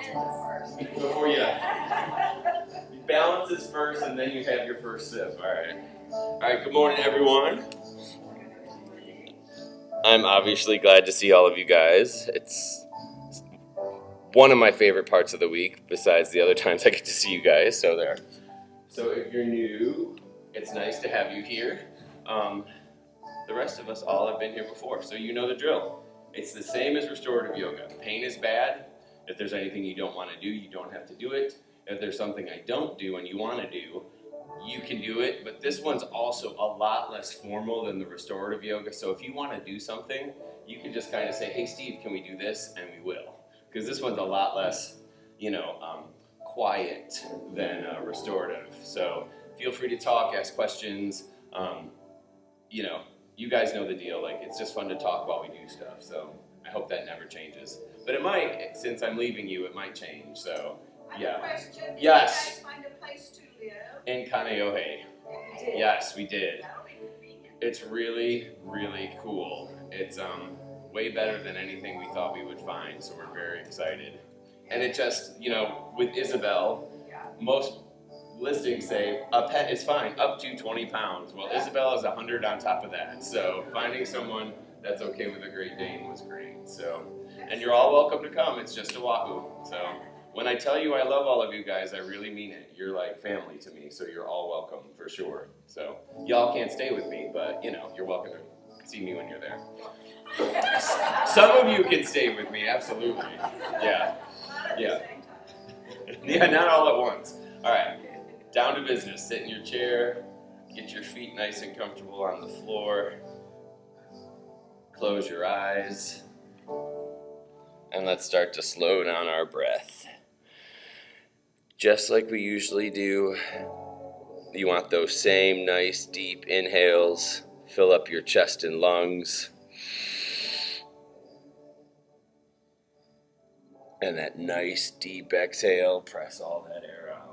Before you balance this first, and then you have your first sip. All right. All right. Good morning, everyone. I'm obviously glad to see all of you guys. It's one of my favorite parts of the week, besides the other times I get to see you guys. So there. So if you're new, it's nice to have you here. The rest of us all have been here before, so you know the drill. It's the same as restorative yoga. Pain is bad. If there's anything you don't want to do, you don't have to do it. If there's something I don't do and you want to do, you can do it. But this one's also a lot less formal than the restorative yoga. So if you want to do something, you can just kind of say, hey, Steve, can we do this? And we will. Because this one's a lot less, quiet than restorative. So feel free to talk, ask questions. You guys know the deal. Like, it's just fun to talk while we do stuff. So I hope that never changes. But it might, since I'm leaving you, it might change. So, yeah. I have a question. Yes. Did you guys find a place to live? In Kaneohe. Yes, we did. It's really, really cool. It's way better than anything we thought we would find. So we're very excited. And it just, with Isabel, most listings say a pet is fine up to 20 pounds. Well, Isabel is 100 on top of that. So finding someone that's okay with a Great Dane was great. So, and you're all welcome to come. It's just Oahu. So when I tell you I love all of you guys, I really mean it. You're like family to me. So you're all welcome for sure. So y'all can't stay with me, but you're welcome to see me when you're there. Some of you can stay with me, absolutely. Yeah. Yeah, not all at once. All right. Down to business. Sit in your chair, get your feet nice and comfortable on the floor, close your eyes, and let's start to slow down our breath. Just like we usually do, you want those same nice deep inhales, fill up your chest and lungs, and that nice deep exhale, press all that air out.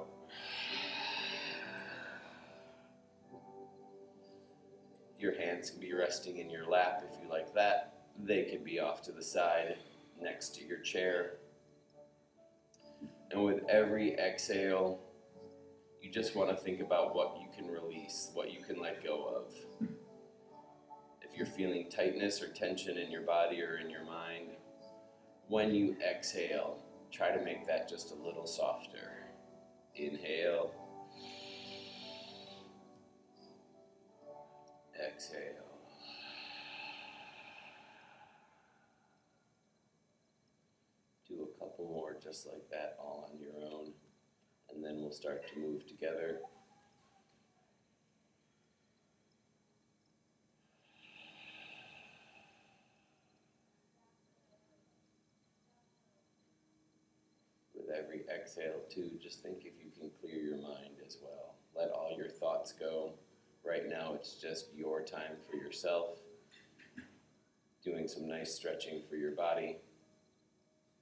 Your hands can be resting in your lap if you like that. They can be off to the side next to your chair. And with every exhale, you just want to think about what you can release, what you can let go of. If you're feeling tightness or tension in your body or in your mind, when you exhale, try to make that just a little softer. Inhale. Exhale. Do a couple more just like that, all on your own, and then we'll start to move together. With every exhale, too, just think if you can clear your mind as well. Let all your thoughts go. Right now, it's just your time for yourself, doing some nice stretching for your body.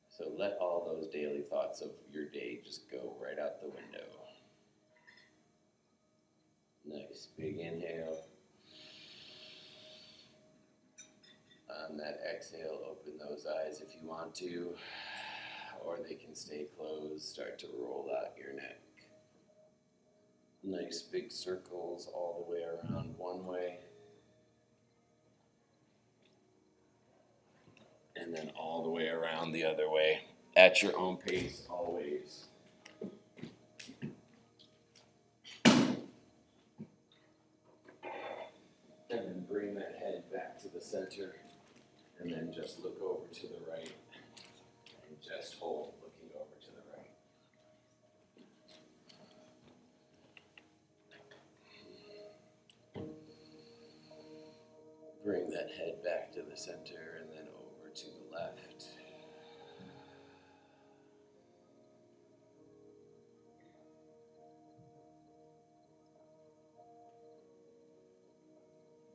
So let all those daily thoughts of your day just go right out the window. Nice big inhale. On that exhale, open those eyes if you want to, or they can stay closed. Start to roll out your neck. Nice big circles all the way around one way. And then all the way around the other way. At your own pace, always. And then bring that head back to the center. And then just look over to the right. And just hold looking over to the right. Bring that head back to the center and then over to the left.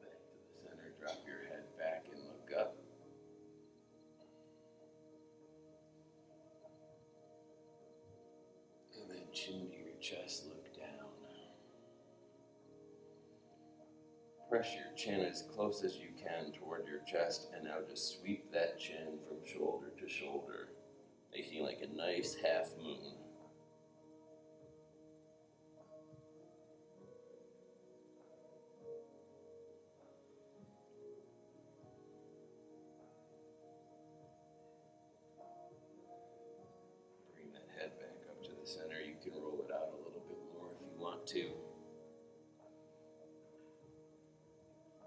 Back to the center, drop your head back and look up. And then chin to your chest, look down. Press your chin as close as you can toward your chest, and now just sweep that chin from shoulder to shoulder. making like a nice half moon. Bring that head back up to the center. You can roll it out a little bit more if you want to.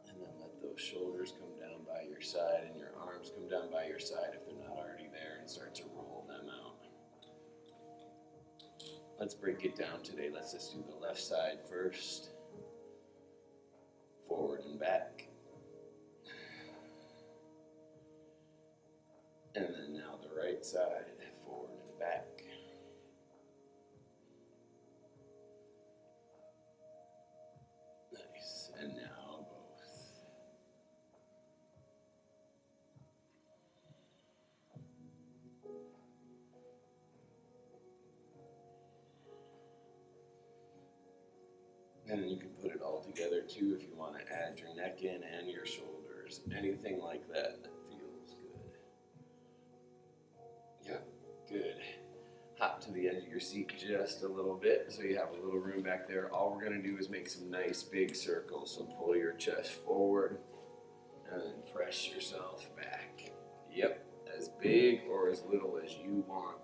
And then let those shoulders come down by your side and your arms come down by your side if they're not already there, and start to roll them out. Let's break it down today. Let's just do the left side first. Forward and back. And then now the right side, forward and back. Nice. And now both. And then you can put it all together too if you want to add your neck in and your shoulders. Anything like that that feels good. Yeah, good. Hop to the edge of your seat just a little bit so you have a little room back there. All we're going to do is make some nice big circles. So pull your chest forward and then press yourself back. Yep, as big or as little as you want.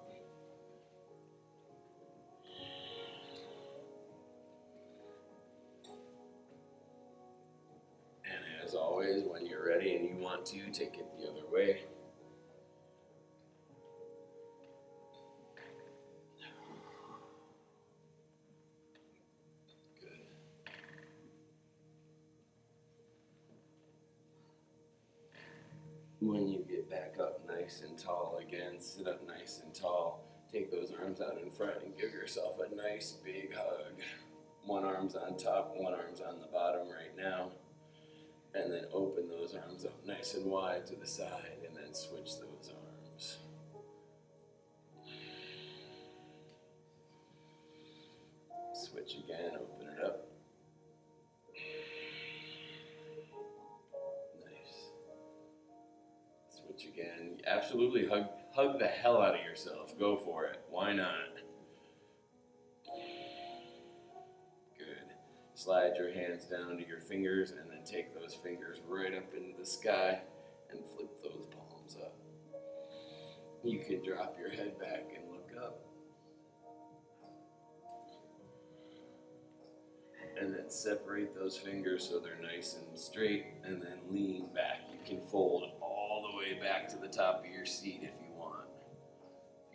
And as always, when you're ready and you want to, take it the other way. When you get back up nice and tall again, sit up nice and tall. Take those arms out in front and give yourself a nice big hug. One arm's on top, one arm's on the bottom right now. And then open those arms up nice and wide to the side, and then switch those arms. Switch again, open it up. Again, absolutely hug the hell out of yourself. Go for it. Why not? Good. Slide your hands down to your fingers and then take those fingers right up into the sky and flip those palms up. You can drop your head back and look up. And then separate those fingers so they're nice and straight, and then lean back. You can fold all the way back to the top of your seat if you want.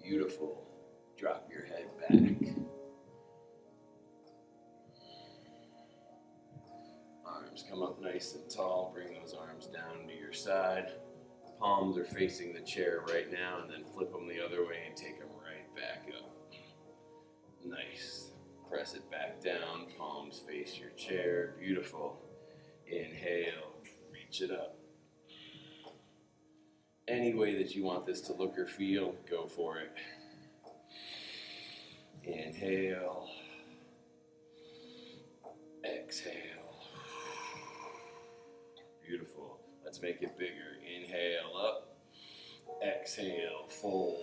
Beautiful. Drop your head back. Arms come up nice and tall. Bring those arms down to your side. Palms are facing the chair right now, and then flip them the other way and take them right back up. Nice. Press it back down, palms face your chair. Beautiful. Inhale, reach it up. Any way that you want this to look or feel, go for it. Inhale. Exhale. Beautiful. Let's make it bigger. Inhale up. Exhale, fold.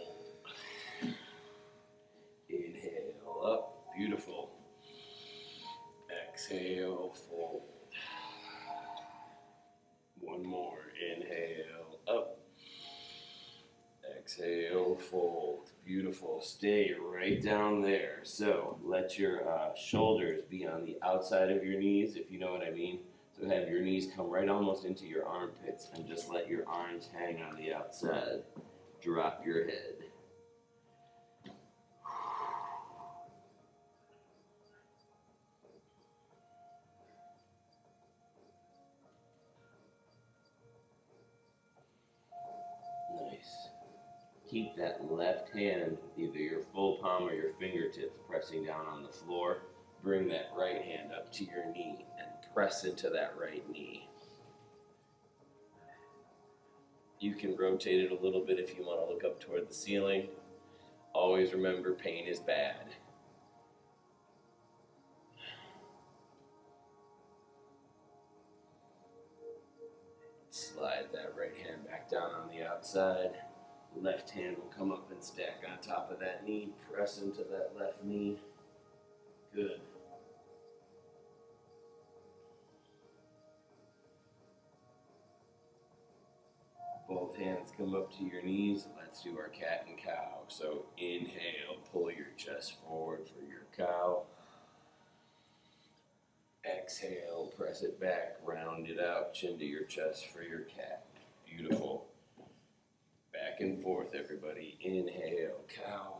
Inhale up. Beautiful. Exhale, fold. One more. Inhale, up. Exhale, fold. Beautiful. Stay right down there. So let your shoulders be on the outside of your knees, if you know what I mean. So have your knees come right almost into your armpits and just let your arms hang on the outside. Drop your head. Keep that left hand, either your full palm or your fingertips, pressing down on the floor. Bring that right hand up to your knee and press into that right knee. You can rotate it a little bit if you want to look up toward the ceiling. Always remember, pain is bad. Slide that right hand back down on the outside. Left hand will come up and stack on top of that knee. Press into that left knee. Good. Both hands come up to your knees. Let's do our cat and cow. So inhale, pull your chest forward for your cow. Exhale, press it back, round it out, chin to your chest for your cat. Beautiful. Back and forth, everybody. Inhale, cow.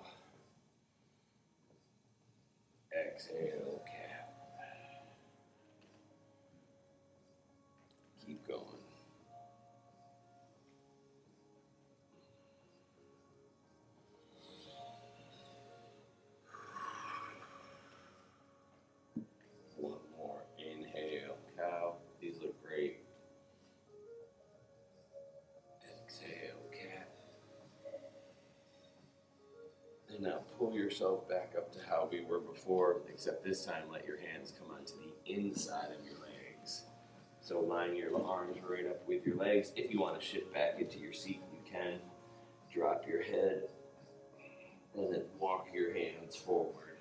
Exhale, cat. Keep going. One more. Inhale, cow. These look great. Exhale, cat. And now pull yourself back up to how we were before, except this time let your hands come onto the inside of your legs. So line your arms right up with your legs. If you want to shift back into your seat, you can. Drop your head and then walk your hands forward.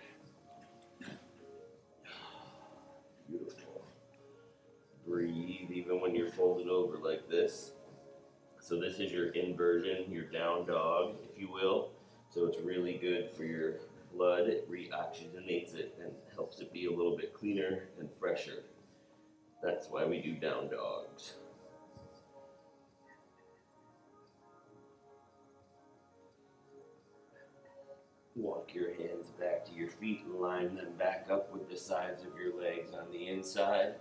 Beautiful. Breathe even when you're folded over like this. So this is your inversion, your down dog, if you will. So it's really good for your blood. It reoxygenates it and helps it be a little bit cleaner and fresher. That's why we do down dogs. Walk your hands back to your feet and line them back up with the sides of your legs on the inside.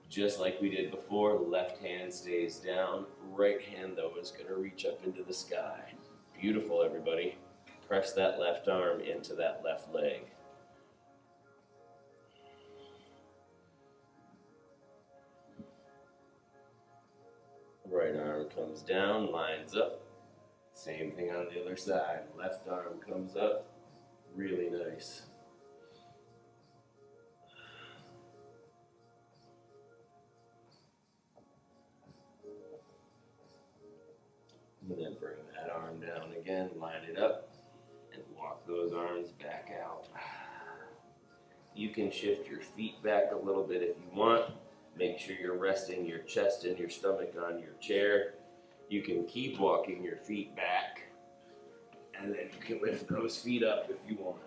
Just like we did before, the left hand stays down. Right hand, though, is going to reach up into the sky. Beautiful, everybody. Press that left arm into that left leg. Right arm comes down, lines up. Same thing on the other side. Left arm comes up. Really nice. And then bring that arm down again, line it up, and walk those arms back out. You can shift your feet back a little bit if you want. Make sure you're resting your chest and your stomach on your chair. You can keep walking your feet back, and then you can lift those feet up if you want.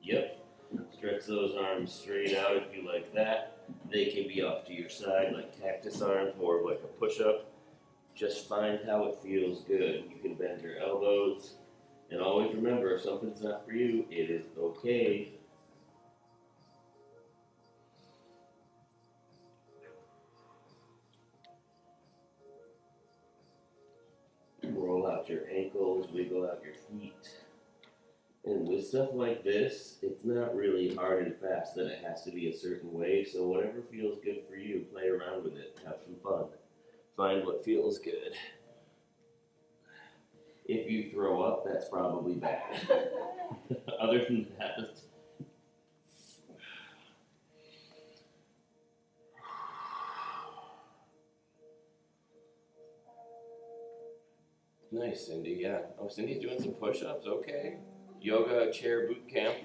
Yep. Stretch those arms straight out if you like that. They can be off to your side like cactus arms, more like a push-up. Just find how it feels good. You can bend your elbows. And always remember, if something's not for you, it is okay. Roll out your ankles, wiggle out your feet. And with stuff like this, it's not really hard and fast that it has to be a certain way. So whatever feels good for you, play around with it. Have some fun. Find what feels good. If you throw up, that's probably bad. Other than that, nice, Cindy. Yeah. Oh, Cindy's doing some push-ups. Okay. Yoga chair boot camp.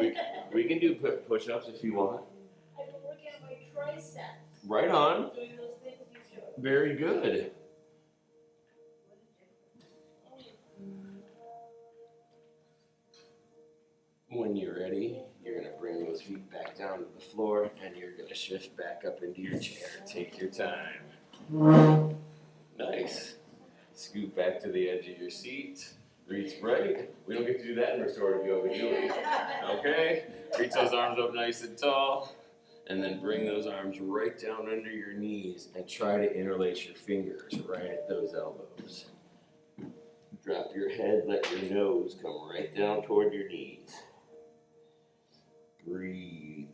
We can do push-ups if you want. I've been working on my triceps. Right on. Doing those things you showed. Very good. When you're ready, you're going to bring those feet back down to the floor and you're going to shift back up into your chair. Take your time. Nice. Scoot back to the edge of your seat. Reach right. We don't get to do that in restorative yoga, do we? Okay. Reach those arms up nice and tall. And then bring those arms right down under your knees and try to interlace your fingers right at those elbows. Drop your head, let your nose come right down toward your knees. Breathe.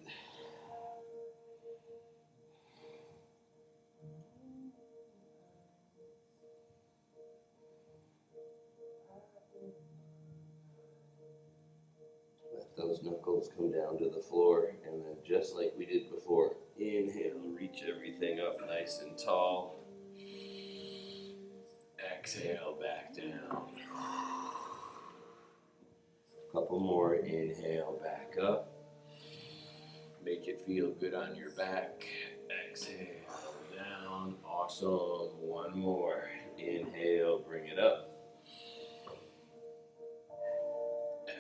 Let those knuckles come down to the floor, and then just like we did before, inhale, reach everything up nice and tall. Exhale, back down. Couple more, inhale, back up. Make it feel good on your back. Exhale, down, awesome. One more, inhale, bring it up.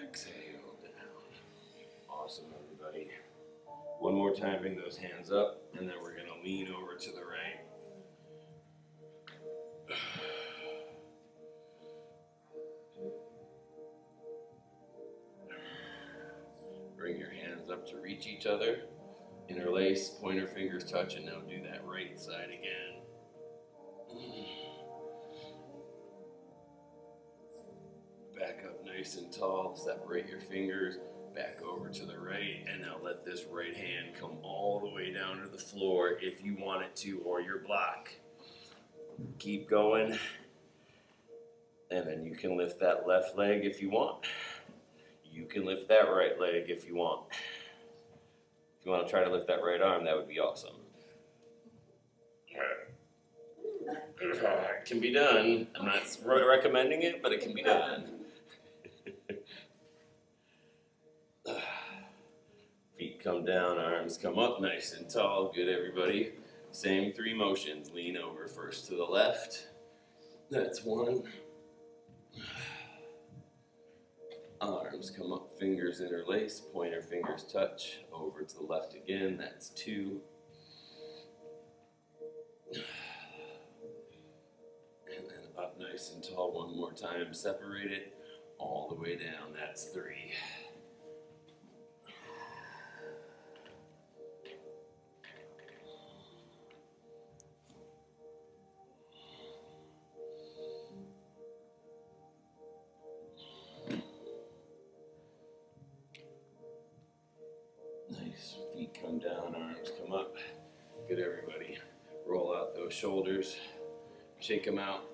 Exhale, down. Awesome, everybody. One more time, bring those hands up, and then we're gonna lean over to the right. Bring your hands up to reach each other. Interlace, pointer fingers touch, and now do that right side again. Back up nice and tall, separate your fingers, back over to the right, and now let this right hand come all the way down to the floor if you want it to, or your block. Keep going, and then you can lift that left leg if you want. You can lift that right leg if you want. If you want to try to lift that right arm, that would be awesome. It can be done. I'm not recommending it, but it can be done. Feet come down, arms come up nice and tall. Good, everybody. Same 3 motions. Lean over first to the left. That's 1. Arms come up, fingers interlace, pointer fingers touch, over to the left again, that's 2. And then up nice and tall one more time, separate it, all the way down, that's 3. Nice, feet come down, arms come up. Good, everybody. Roll out those shoulders, shake them out.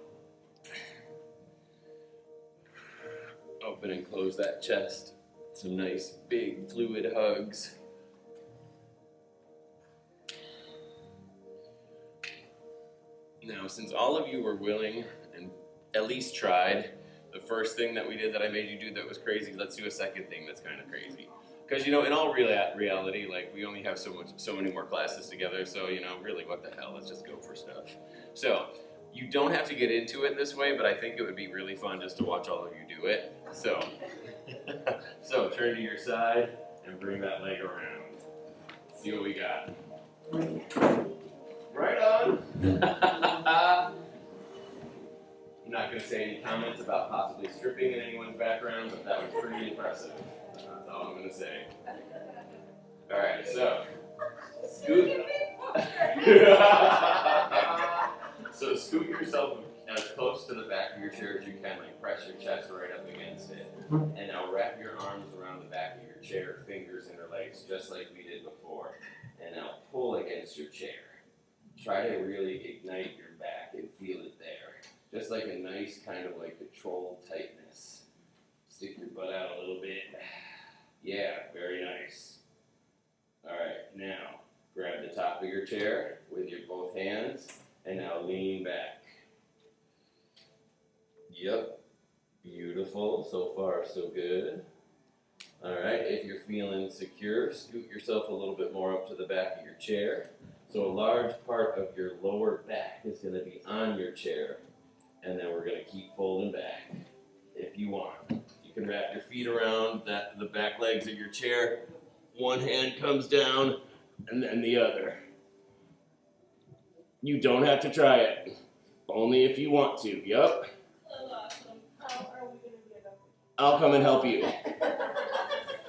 Open and close that chest. Some nice big fluid hugs. Now, since all of you were willing and at least tried, the first thing that we did that I made you do that was crazy, let's do a second thing that's kind of crazy. Because, you know, in all reality, like, we only have so many more classes together, so, you know, really, what the hell, let's just go for stuff. So, you don't have to get into it this way, but I think it would be really fun just to watch all of you do it. So, so turn to your side and bring that leg around. See what we got. Right on. I'm not going to say any comments about possibly stripping in anyone's background, but that was pretty impressive. That's all I'm going to say. All right, so scoot. So scoot yourself as close to the back of your chair as you can, like press your chest right up against it. And now wrap your arms around the back of your chair, fingers interlace, just like we did before. And now pull against your chair. Try to really ignite your back and feel it there. Just like a nice kind of like controlled tightness. Stick your butt out a little bit. Yeah, very nice. All right, now grab the top of your chair with your both hands and now lean back. Yep, beautiful. So far, so good. All right, if you're feeling secure, scoot yourself a little bit more up to the back of your chair. So a large part of your lower back is going to be on your chair. And then we're going to keep folding back if you want. You can wrap your feet around the back legs of your chair. One hand comes down and then the other. You don't have to try it. Only if you want to. Yup. Awesome. How are we going to get up? I'll come and help you.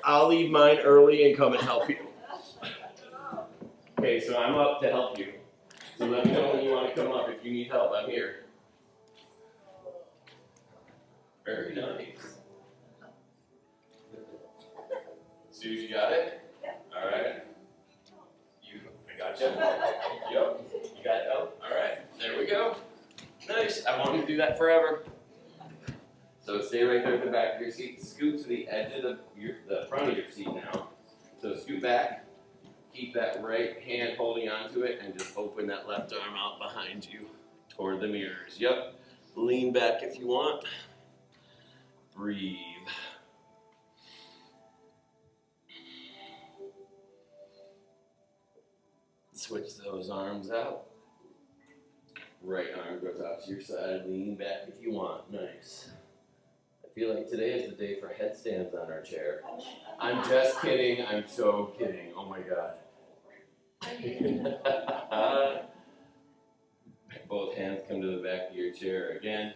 I'll leave mine early and come and help you. Okay, so I'm up to help you. So let me know when you want to come up. If you need help, I'm here. Very nice. Suze, you got it? All right. I got you. Yep. You got it. Oh, all right. There we go. Nice. I want you to do that forever. So stay right there at the back of your seat. Scoot to the edge of the front of your seat now. So scoot back. Keep that right hand holding onto it and just open that left arm out behind you toward the mirrors. Yep. Lean back if you want. Breathe. Switch those arms out. Right arm goes out to your side. Lean back if you want. Nice. I feel like today is the day for headstands on our chair. I'm just kidding. I'm so kidding. Oh my God. Both hands come to the back of your chair again.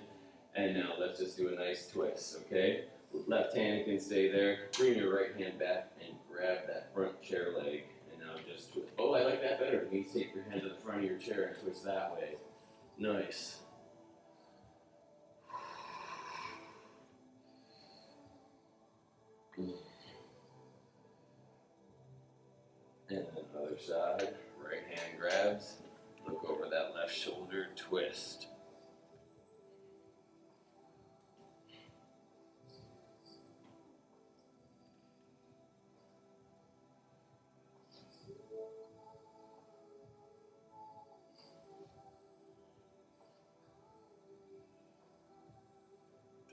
And now let's just do a nice twist, okay? Left hand can stay there. Bring your right hand back and grab that front chair leg. And now just twist. Oh, I like that better. You need to take your hand to the front of your chair and twist that way. Nice. And another side. Right hand grabs. Look over that left shoulder, twist.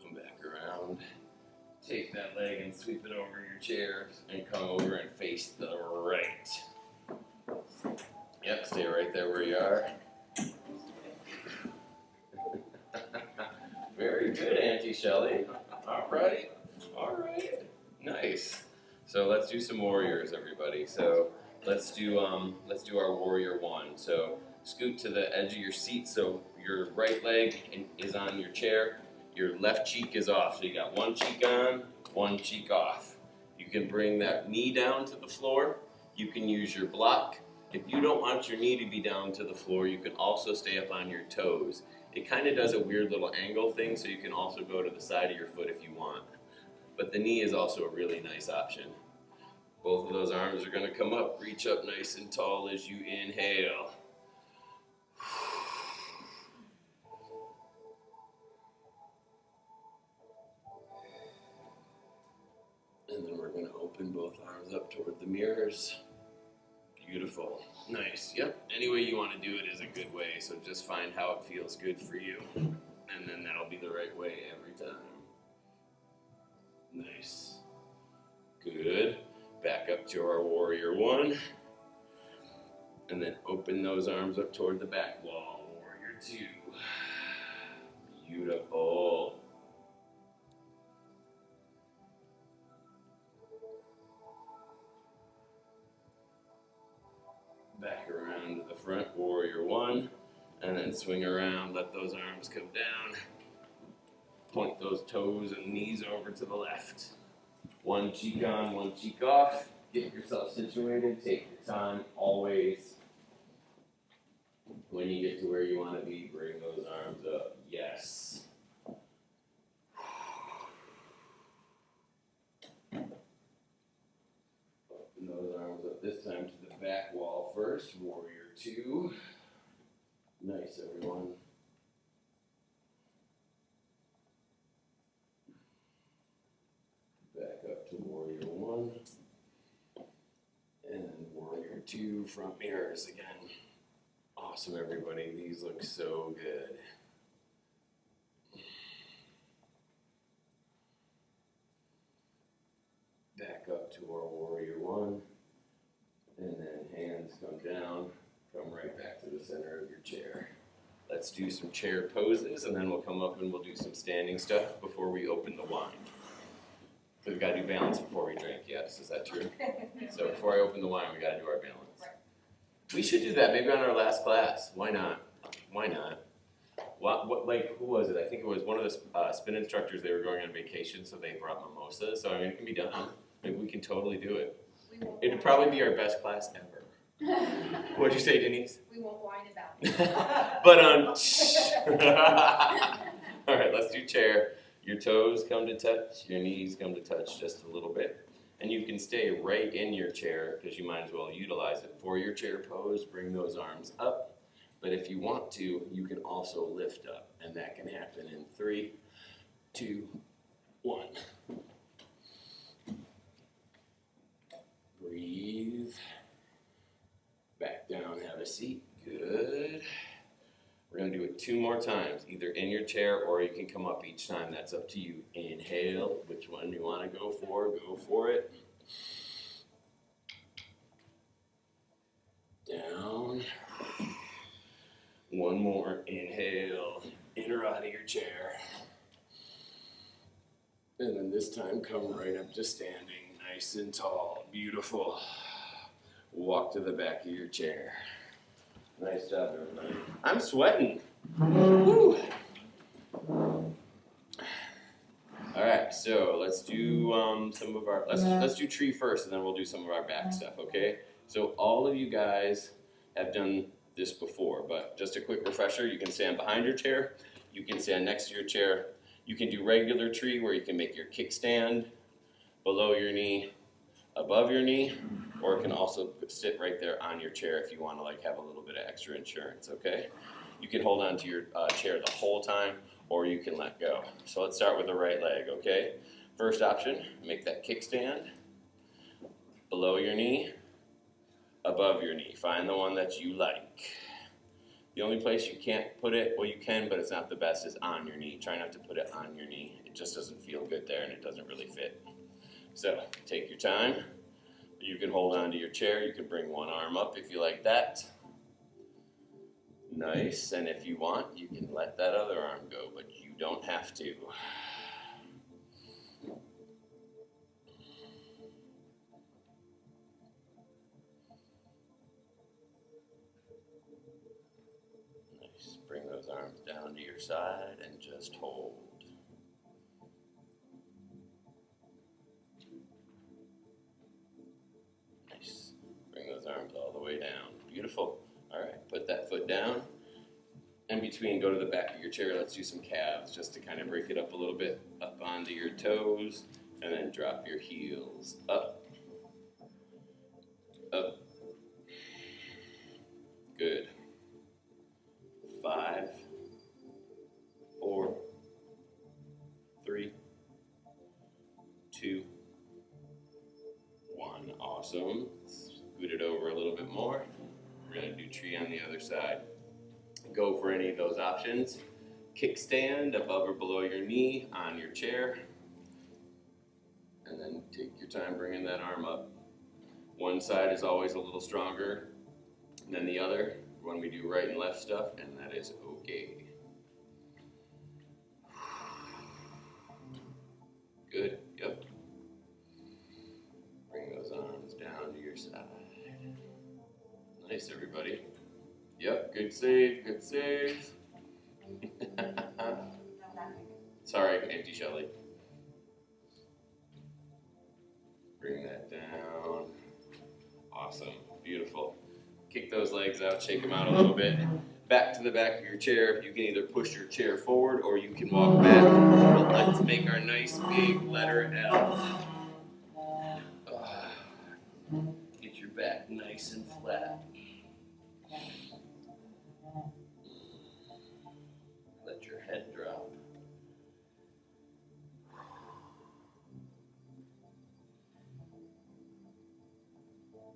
Come back around. Take that leg and sweep it over your chair and come over and face the right. Yep, stay right there where you are. Very good, Auntie Shelley. All right. Nice. So let's do some warriors, everybody. So let's do our warrior one. So scoot to the edge of your seat so your right leg is on your chair. Your left cheek is off. So you got one cheek on, one cheek off. You can bring that knee down to the floor. You can use your block. If you don't want your knee to be down to the floor, you can also stay up on your toes. It kind of does a weird little angle thing, so you can also go to the side of your foot if you want. But the knee is also a really nice option. Both of those arms are going to come up. Reach up nice and tall as you inhale. And then we're going to open both arms up toward the mirrors. Beautiful. Nice. Yep. Any way you want to do it is a good way, so just find how it feels good for you. And then that'll be the right way every time. Nice. Good. Back up to our warrior one. And then open those arms up toward the back wall. Warrior two. Beautiful. Back around to the front, warrior one, and then swing around, let those arms come down. Point those toes and knees over to the left. One cheek on, one cheek off. Get yourself situated, take your time, always. When you get to where you want to be, bring those arms up. Yes. Open those arms up, this time to the back wall first, warrior two. Nice, everyone. Back up to warrior one. And warrior two, front mirrors again. Awesome, everybody. These look so good. Back up to our warrior one. And then hands come down, come right back to the center of your chair. Let's do some chair poses, and then we'll come up and we'll do some standing stuff before we open the wine. So we've got to do balance before we drink, yes, is that true? So before I open the wine, we got to do our balance. We should do that maybe on our last class. Why not? Why not? Like, who was it? I think it was one of the spin instructors. They were going on vacation, so they brought mimosas. So, I mean, it can be done. Maybe we can totally do it. It'd probably be our best class ever. What'd you say, Denise? We won't whine about it. But all right, let's do chair. Your toes come to touch, your knees come to touch just a little bit. And you can stay right in your chair because you might as well utilize it for your chair pose. Bring those arms up. But if you want to, you can also lift up. And that can happen in 3, 2, 1. Breathe. Back down, have a seat. Good. We're going to do it 2 more times, either in your chair or you can come up each time. That's up to you. Inhale. Which one you want to go for it. Down. One more. Inhale. In or out of your chair. And then this time, come right up to standing. Nice and tall. Beautiful. Walk to the back of your chair. Nice job, everybody. I'm sweating. Woo. All right, so let's do some of our let's do tree first, and then we'll do some of our back stuff. Okay? So all of you guys have done this before, but just a quick refresher: you can stand behind your chair, you can stand next to your chair, you can do regular tree where you can make your kickstand below your knee, above your knee. Or it can also sit right there on your chair if you want to like have a little bit of extra insurance, okay? You can hold on to your chair the whole time, or you can let go. So let's start with the right leg, okay? First option, make that kickstand below your knee, above your knee. Find the one that you like. The only place you can't put it, well you can, but it's not the best, is on your knee. Try not to put it on your knee. It just doesn't feel good there and it doesn't really fit. So take your time. You can hold on to your chair. You can bring one arm up if you like that. Nice. And if you want, you can let that other arm go, but you don't have to. Nice. Bring those arms down to your side and just hold. Arms all the way down. Beautiful. All right, put that foot down. In between, go to the back of your chair. Let's do some calves just to kind of break it up a little bit. Up onto your toes, and then drop your heels. Up. Up. Good. 5, 4, 3, 2, 1. Awesome. Scoot it over a little bit more. We're going to do tree on the other side. Go for any of those options. Kickstand above or below your knee on your chair. And then take your time bringing that arm up. One side is always a little stronger than the other when we do right and left stuff, and that is okay. Good. Yep. Bring those arms down to your side. Nice, everybody. Yep, good save, good save. Sorry, empty Shelly. Bring that down. Awesome, beautiful. Kick those legs out, shake them out a little bit. Back to the back of your chair. You can either push your chair forward or you can walk back. But let's make our nice big letter L. Get your back nice and flat. Let your head drop.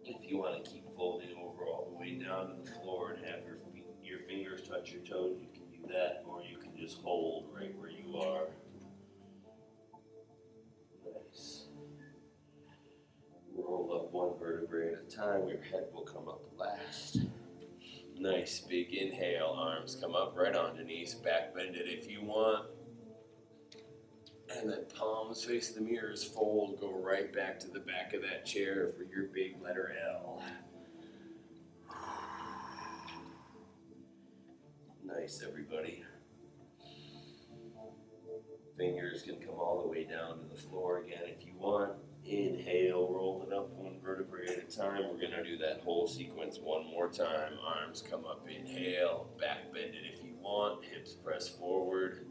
If you want to keep folding over all the way down to the floor and have your fingers touch your toes, you can do that, or you can just hold right where you are. Nice. Roll up one vertebrae at a time. Your head will come up last. Nice big inhale. Arms come up right onto knees. Back bend it if you want. And then palms face the mirrors. Fold. Go right back to the back of that chair for your big letter L. Nice, everybody. Fingers can come all the way down to the floor again if you want. Inhale, roll it up one vertebrae at a time. We're going to do that whole sequence one more time. Arms come up, inhale, back bend it if you want. Hips press forward.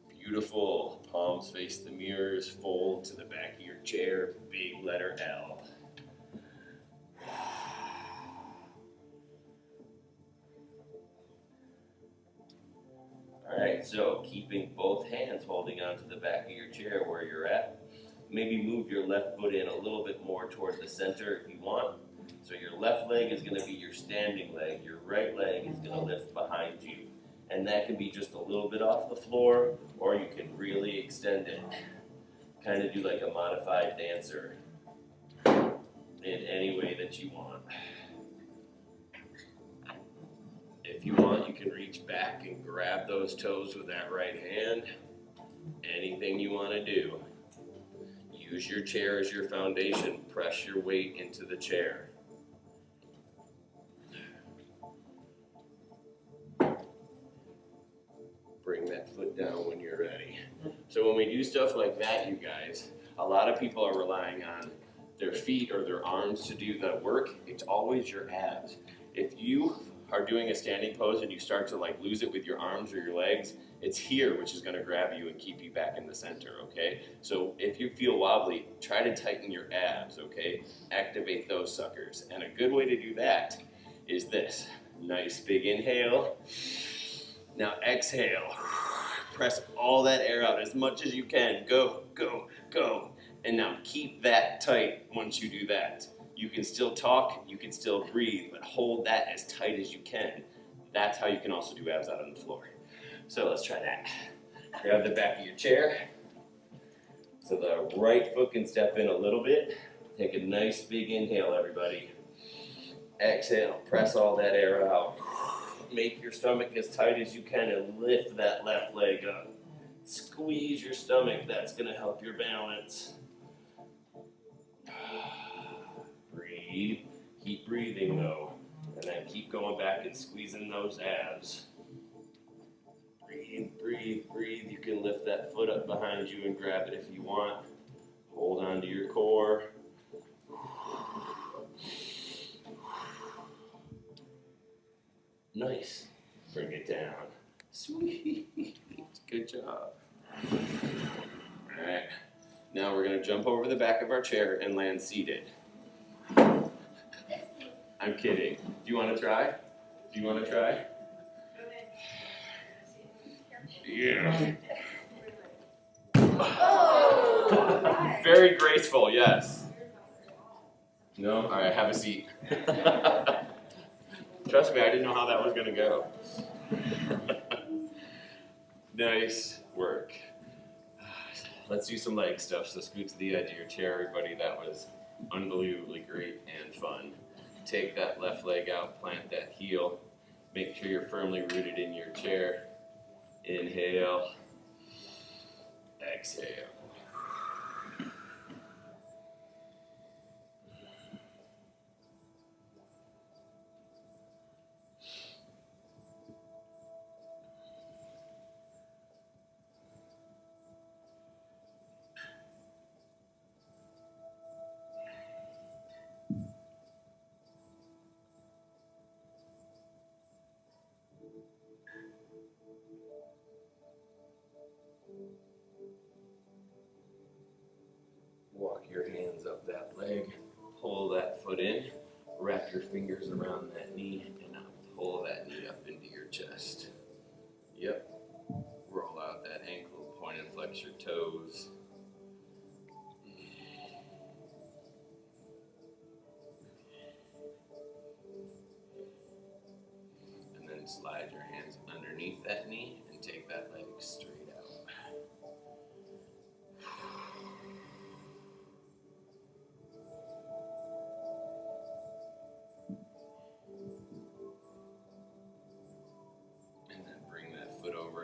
Beautiful. Palms face the mirrors. Fold to the back of your chair. Big letter L. All right. right, so keeping both hands holding onto the back of your chair where you're at. Maybe move your left foot in a little bit more toward the center if you want. So your left leg is going to be your standing leg. Your right leg is going to lift behind you. And that can be just a little bit off the floor, or you can really extend it. Kind of do like a modified dancer in any way that you want. If you want, you can reach back and grab those toes with that right hand. Anything you want to do. Use your chair as your foundation. Press your weight into the chair. Bring that foot down when you're ready. So when we do stuff like that, you guys, a lot of people are relying on their feet or their arms to do the work. It's always your abs. If you are doing a standing pose and you start to like lose it with your arms or your legs, it's here which is going to grab you and keep you back in the center, okay? So if you feel wobbly, try to tighten your abs, okay? Activate those suckers. And a good way to do that is this. Nice big inhale. Now exhale. Press all that air out as much as you can. Go, go, go. And now keep that tight once you do that. You can still talk, you can still breathe, but hold that as tight as you can. That's how you can also do abs out on the floor. So let's try that. Grab the back of your chair. So the right foot can step in a little bit. Take a nice big inhale, everybody. Exhale, press all that air out. Make your stomach as tight as you can and lift that left leg up. Squeeze your stomach, that's gonna help your balance. Breathe, keep breathing though, and then keep going back and squeezing those abs. Breathe, breathe, breathe. You can lift that foot up behind you and grab it if you want. Hold on to your core. Nice. Bring it down. Sweet. Good job. All right. Now we're going to jump over the back of our chair and land seated. I'm kidding. Do you want to try? Do you want to try? Yeah. Oh! Very graceful, yes. No? All right, have a seat. Trust me, I didn't know how that was going to go. Nice work. Let's do some leg stuff. So scoot to the edge of your chair, everybody. That was unbelievably great and fun. Take that left leg out, plant that heel. Make sure you're firmly rooted in your chair. Inhale. Exhale. Walk your hands up that leg, pull that foot in, wrap your fingers around that knee, and now pull that knee up into your chest. Yep. Roll out that ankle, point and flex your toes. And then slide your hands underneath that knee and take that leg straight out.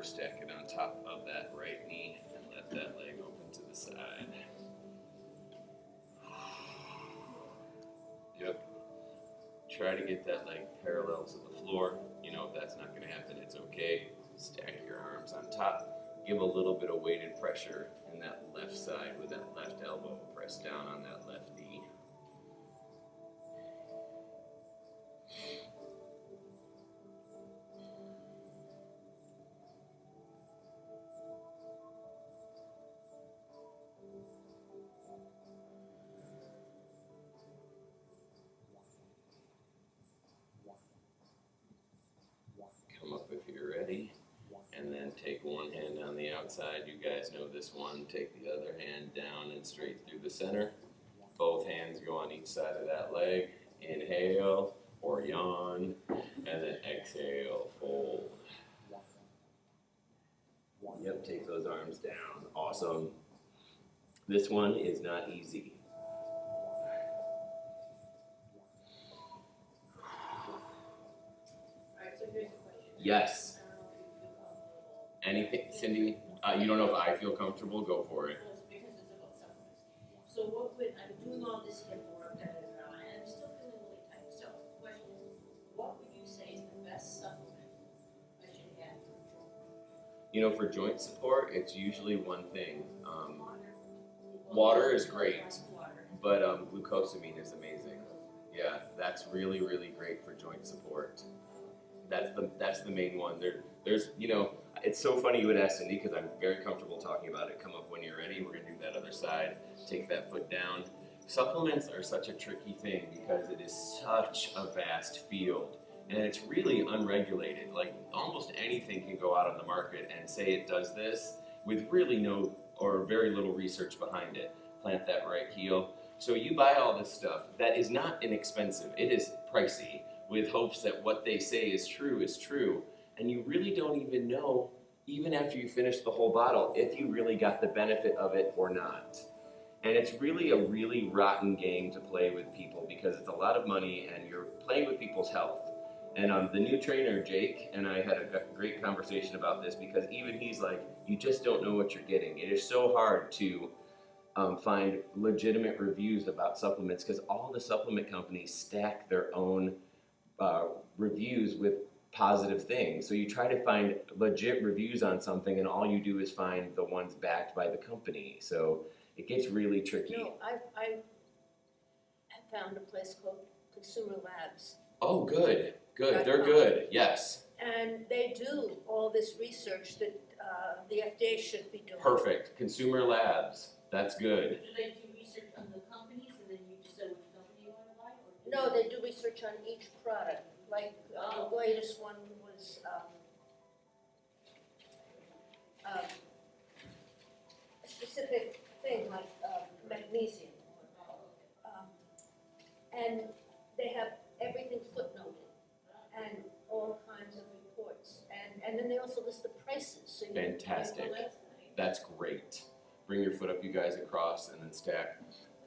Stack it on top of that right knee and let that leg open to the side. Yep. Try to get that leg parallel to the floor. You know, if that's not going to happen, it's okay. Stack your arms on top. Give a little bit of weighted pressure in that left side with that left elbow. Press down on that left knee. Come up if you're ready, and then take one hand on the outside. You guys know this one. Take the other hand down and straight through the center. Both hands go on each side of that leg. Inhale or yawn, and then exhale, fold. Yep, take those arms down. Awesome. This one is not easy. Alright, so here's a question. Yes. I don't know if you feel comfortable. Anything, Cindy? You don't know if I feel comfortable? Go for it. Because it's about supplements. So what would, I'm doing all this hip work, and I'm still feeling really tight. So, question is, what would you say is the best supplement I should have for joint? You know, for joint support, it's usually one thing. Water. Water is great, Water. but glucosamine is amazing. Yeah, that's really, really great for joint support. That's the main one. There's, you know, it's so funny you would ask Cindy because I'm very comfortable talking about it. Come up when you're ready. We're gonna do that other side. Take that foot down. Supplements are such a tricky thing because it is such a vast field and it's really unregulated. Like almost anything can go out on the market and say it does this with really no or very little research behind it. Plant that right heel. So you buy all this stuff that is not inexpensive. It is pricey with hopes that what they say is true. And you really don't even know, even after you finish the whole bottle, if you really got the benefit of it or not. And it's really a really rotten game to play with people because it's a lot of money and you're playing with people's health. And the new trainer, Jake, and I had a great conversation about this because even he's like, you just don't know what you're getting. It is so hard to find legitimate reviews about supplements because all the supplement companies stack their own reviews with positive things. So you try to find legit reviews on something and all you do is find the ones backed by the company. So it gets really tricky. No, I found a place called Consumer Labs. Oh, good. .com. They're good. Yes. And they do all this research that the FDA should be doing. Perfect. Consumer Labs. That's good. Do they do research on the companies and then you decide which company you want to buy? Or do No, they do research on each product. Like the latest one was a specific thing like magnesium. And they have everything footnoted and all kinds of reports. And then they also list the prices. So you Fantastic. Can That's great. Bring your foot up, you guys, across, and then stack.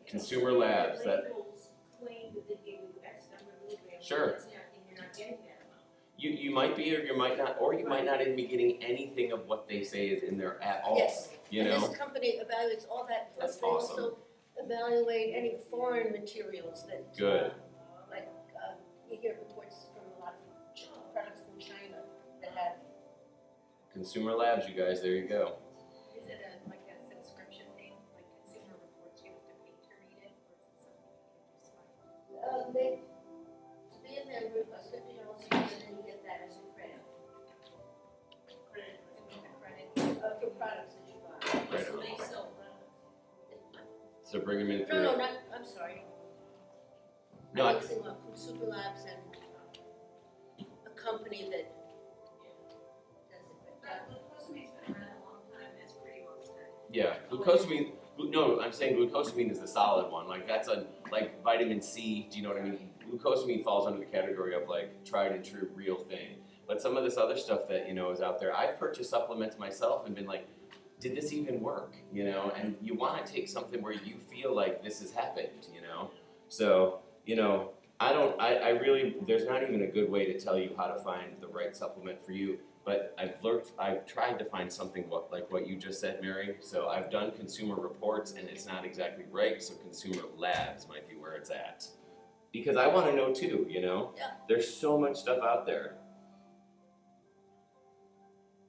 Consumer Labs. That labels claim that they give you X number of milligrams. Sure. And you're not getting that amount. you might be, or you might not, or you might not even be getting anything of what they say is in there at all. Yes. You And know. this company evaluates all that. Plus That's they awesome. also evaluate any foreign materials that. Good. Like you hear reports from a lot of products from China that have. Consumer Labs, you guys. There you go. Is it like a subscription thing, like Consumer Reports, you have to pay to read it, or is it something you can just find? They to be a member costs $50 a year, and then you get that as a credit Credit, credit. for products that you buy. Right So on. they sell products. So bring them in No, through. no, not. I'm sorry. No, I'm mixing up Consumer Labs and a company that does it. But, Glucosamine's been around a long time, it's pretty well studied. Yeah, glucosamine. No, I'm saying glucosamine is the solid one. Like that's like vitamin C. Do you know what I mean? Glucosamine falls under the category of like tried and true, real thing. But some of this other stuff that is out there, I've purchased supplements myself and been like, did this even work? And you want to take something where you feel like this has happened. So I really, there's not even a good way to tell you how to find the right supplement for you. But I've tried to find something like what you just said, Mary. So I've done Consumer Reports, and it's not exactly right. So Consumer Labs might be where it's at, because I want to know too. Yeah. There's so much stuff out there.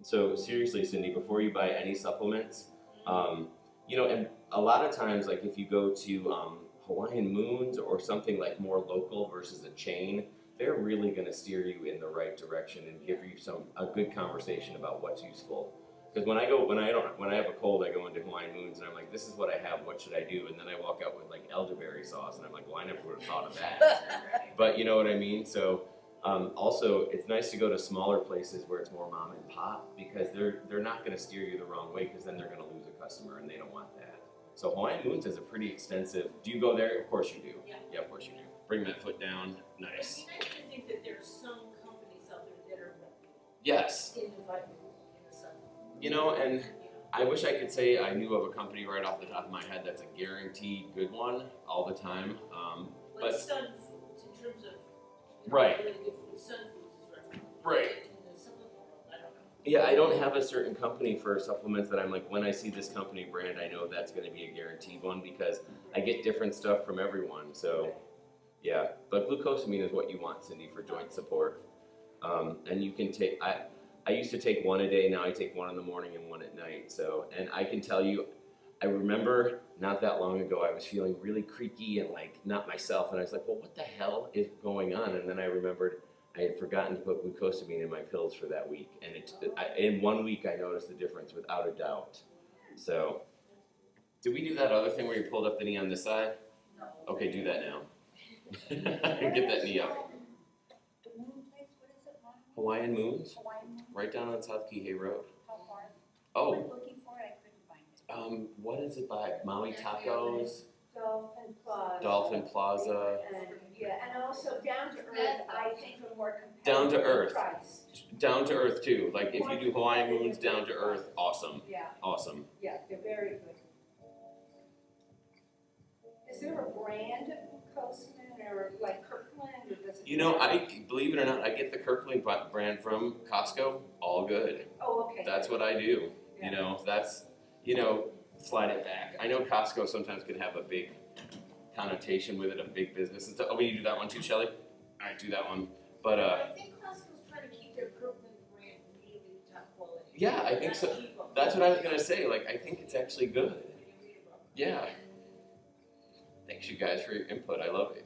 So seriously, Cindy, before you buy any supplements, and a lot of times, like if you go to Hawaiian Moons or something like more local versus a chain, they're really going to steer you in the right direction and give you a good conversation about what's useful. Because when I have a cold, I go into Hawaiian Moons and I'm like, this is what I have, what should I do? And then I walk out with like elderberry sauce and I'm like, well, I never would have thought of that. But you know what I mean? So Also, it's nice to go to smaller places where it's more mom and pop because they're not going to steer you the wrong way because then they're going to lose a customer and they don't want that. So Hawaiian Moons is a pretty extensive. Do you go there? Of course you do. Yeah. Of course you do. Bring that foot down. It'd Nice. be nice to think that there's some companies out there that are Yes. in the vitamin, some. You know, and I wish I could say I knew of a company right off the top of my head that's a guaranteed good one all the time. Like But Sun Foods in terms of Right. really good food. Sun Foods is recommended. Right. In the supplement world, I don't know. Yeah, I don't have a certain company for supplements that I'm like, when I see this company brand, I know that's going to be a guaranteed one because I get different stuff from everyone. So, yeah. But glucosamine is what you want, Cindy, for joint support. And you can take, I used to take one a day, now I take one in the morning and one at night. So, and I can tell you, I remember not that long ago, I was feeling really creaky and like not myself. And I was like, well, what the hell is going on? And then I remembered I had forgotten to put glucosamine in my pills for that week. And in 1 week, I noticed the difference without a doubt. So, did we do that other thing where you pulled up the knee on this side? No. Okay, do that now. Get that knee up. The moon place, what is it, Mom? Hawaiian Moons, Hawaiian moon? right down on South Kihei Road. How far? I Oh, was looking for it, I couldn't find it. what is it by Maui Tacos, Dolphin Plaza. Dolphin Plaza, And, yeah, and also down to earth, I think are more competitive. Down to earth. Price. down to earth too. Like if you do Hawaiian Moons, down to earth, awesome, Yeah, awesome. yeah, they're very good. Is there a brand of Coastman or like Kirkland or does it? You know, I believe it or not, I get the Kirkland brand from Costco. All good. Oh, okay. That's what I do. Yeah. You know, that's slide it back. I know Costco sometimes can have a big connotation with it, a big business and stuff. Oh, will you do that one too, Shelly? All right, do that one. But I think Costco's trying to keep their Kirkland brand really top quality. yeah, I think so. Not cheap. That's what I was gonna say. Like, I think it's actually good. Yeah. Thanks, you guys, for your input. I love it.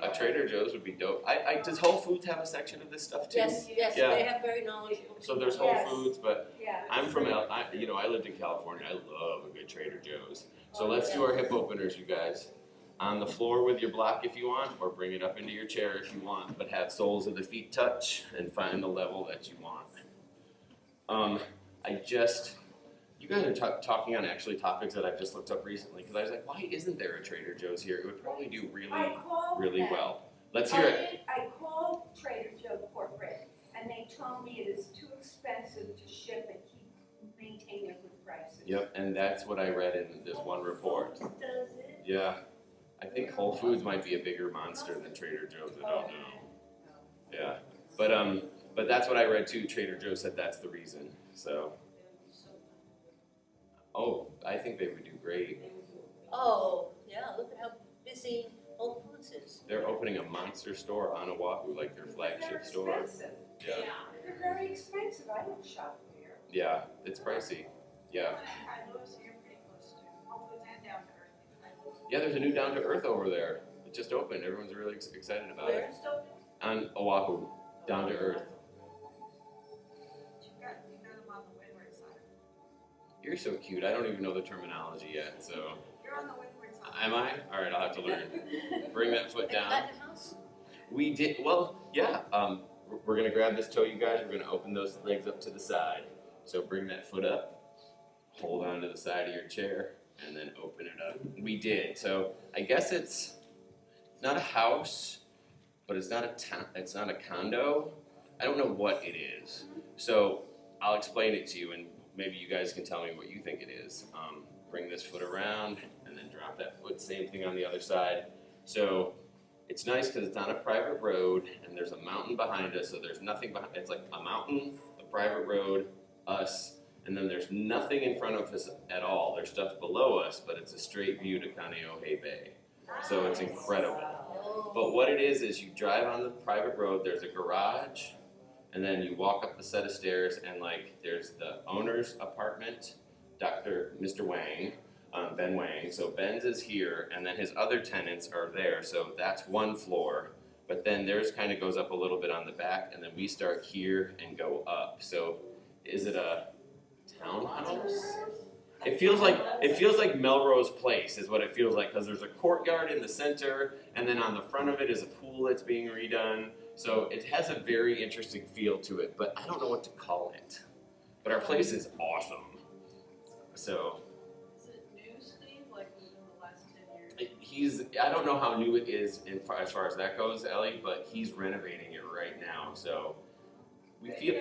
A Trader Joe's would be dope. Does Whole Foods have a section of this stuff too? Yes, yes, Yeah. they have very knowledgeable. So there's Whole Yes. Foods, but Yeah. I'm from I lived in California. I love a good Trader Joe's. So let's do our hip openers, you guys. On the floor with your block if you want, or bring it up into your chair if you want, but have soles of the feet touch and find the level that you want. You guys are talking on actually topics that I've just looked up recently because I was like, why isn't there a Trader Joe's here? It would probably do I called really them. well. Let's hear it. I called Trader Joe corporate and they told me it is too expensive to ship and maintain their good prices. Yep, and that's what I read in this one report. Does it? Yeah, I think Whole Foods might be a bigger monster than Trader Joe's. I don't know. Yeah, but that's what I read too. Trader Joe said that's the reason. So, I think they would do great. Oh, yeah, look at how busy Whole Foods is. They're opening a monster store on Oahu, like their flagship They're store. expensive. Yeah, They're very expensive. I don't shop there. yeah, it's pricey. Yeah, yeah. There's a new Down to Earth over there. It just opened. Everyone's really excited about Where it. is it? On Oahu, Down to Earth. You're so cute. I don't even know the terminology yet, so. You're on the windward side. Am I? All right, I'll have to learn. Bring that foot At down. Latin House? We did, well, yeah. We're gonna grab this toe, you guys. We're gonna open those legs up to the side. So bring that foot up, hold on to the side of your chair, and then open it up. We did. So I guess it's not a house, but it's not a condo. I don't know what it is. So I'll explain it to you, and maybe you guys can tell me what you think it is. Bring this foot around, and then drop that foot. Same thing on the other side. So it's nice because it's on a private road, and there's a mountain behind us. So there's nothing behind. It's like a mountain, a private road, us, and then there's nothing in front of us at all. There's stuff below us, but it's a straight view to Kaneohe Bay. So it's incredible. Oh. But what it is you drive on the private road, there's a garage, and then you walk up the set of stairs, and like there's the owner's apartment, Mr. Wang, Ben Wang. So Ben's is here, and then his other tenants are there. So that's one floor, but then theirs kind of goes up a little bit on the back, and then we start here and go up. So is it a townhouse? It feels like Melrose Place is what it feels like, because there's a courtyard in the center, and then on the front of it is a pool that's being redone. So it has a very interesting feel to it, but I don't know what to call it. But our place is awesome. So Is it new, Steve, like within the last 10 years? I don't know how new it is as far as that goes, Ellie, but he's renovating it right now. So we feel,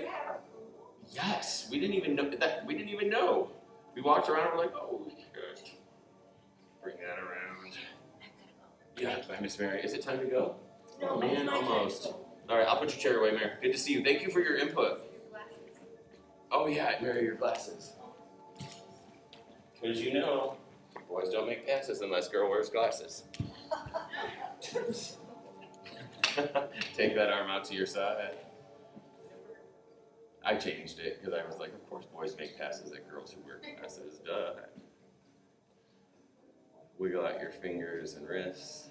yes, we didn't even know. We walked around and we're like, oh, gosh. Bring that around. Yeah, bye, Miss Mary. Is it time to go? No, Oh, man, it's my turn. almost. All right, I'll put your chair away, Mary. Good to see you. Thank you for your input. Oh, yeah, Mary, your glasses. Because you know, boys don't make passes unless girl wears glasses. Take that arm out to your side. I changed it because I was like, of course boys make passes at girls who wear glasses, duh. Wiggle out your fingers and wrists.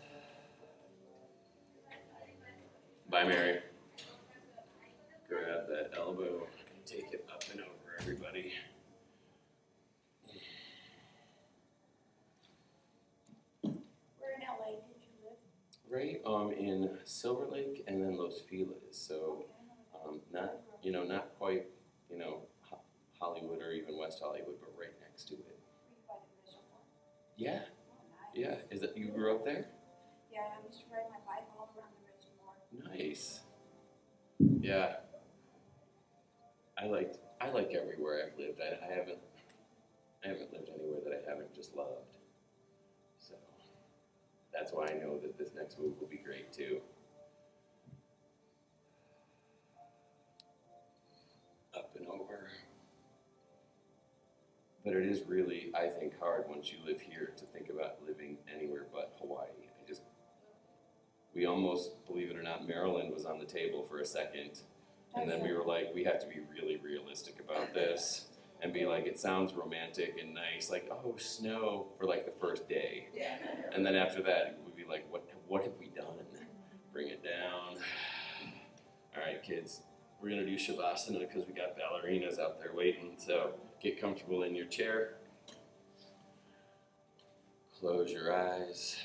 Bye, Mary. Grab that elbow, take it up and over, everybody. Where in LA did you live? Right, in Silver Lake and then Los Feliz, so not quite, Hollywood or even West Hollywood, but right next to it. Were you by the reservoir? Yeah, Oh, nice. yeah. Is that you grew up there? Yeah, I used to ride my bike all around the reservoir. Nice. Yeah. I like everywhere I've lived. I haven't lived anywhere that I haven't just loved. So that's why I know that this next move will be great too. Up and over. But it is really, I think, hard once you live here to think about living anywhere but Hawaii. We almost, believe it or not, Maryland was on the table for a second. And then we were like, we have to be really realistic about this and be like, it sounds romantic and nice, like, oh, snow for like the first day. And then after that, we'd be like, what have we done? Bring it down. All right, kids, we're gonna do Shavasana because we got ballerinas out there waiting. So get comfortable in your chair. Close your eyes.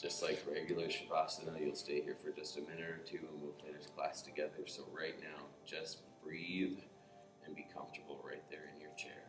Just like regular Shavasana, you'll stay here for just a minute or two and we'll finish class together. So right now, just breathe and be comfortable right there in your chair.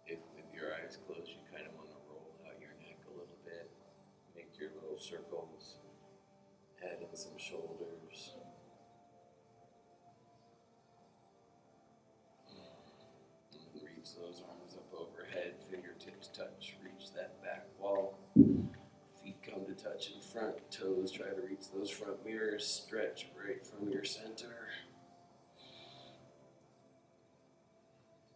If with your eyes closed, you kind of want to roll out your neck a little bit. Make your little circles, head and some shoulders. And then reach those arms up overhead, fingertips touch, reach that back wall. Feet come to touch in front, toes try to reach those front mirrors, stretch right from your center.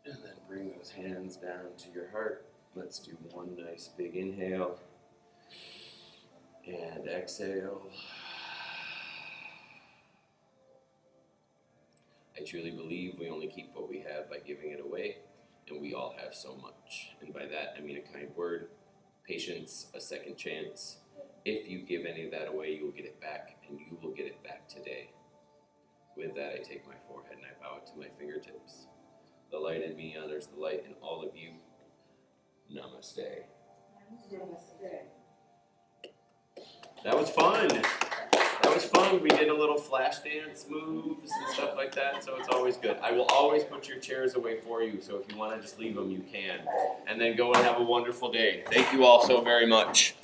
And then bring those hands down to your heart. Let's do one nice big inhale and exhale. I truly believe we only keep what we have by giving it away, and we all have so much. And by that, I mean a kind word, patience, a second chance. If you give any of that away, you will get it back, and you will get it back today. With that, I take my forehead and I bow it to my fingertips. The light in me honors the light in all of you. Namaste. That was fun. That was fun. We did a little flash dance moves and stuff like that, so it's always good. I will always put your chairs away for you, so if you want to just leave them, you can. And then go and have a wonderful day. Thank you all so very much.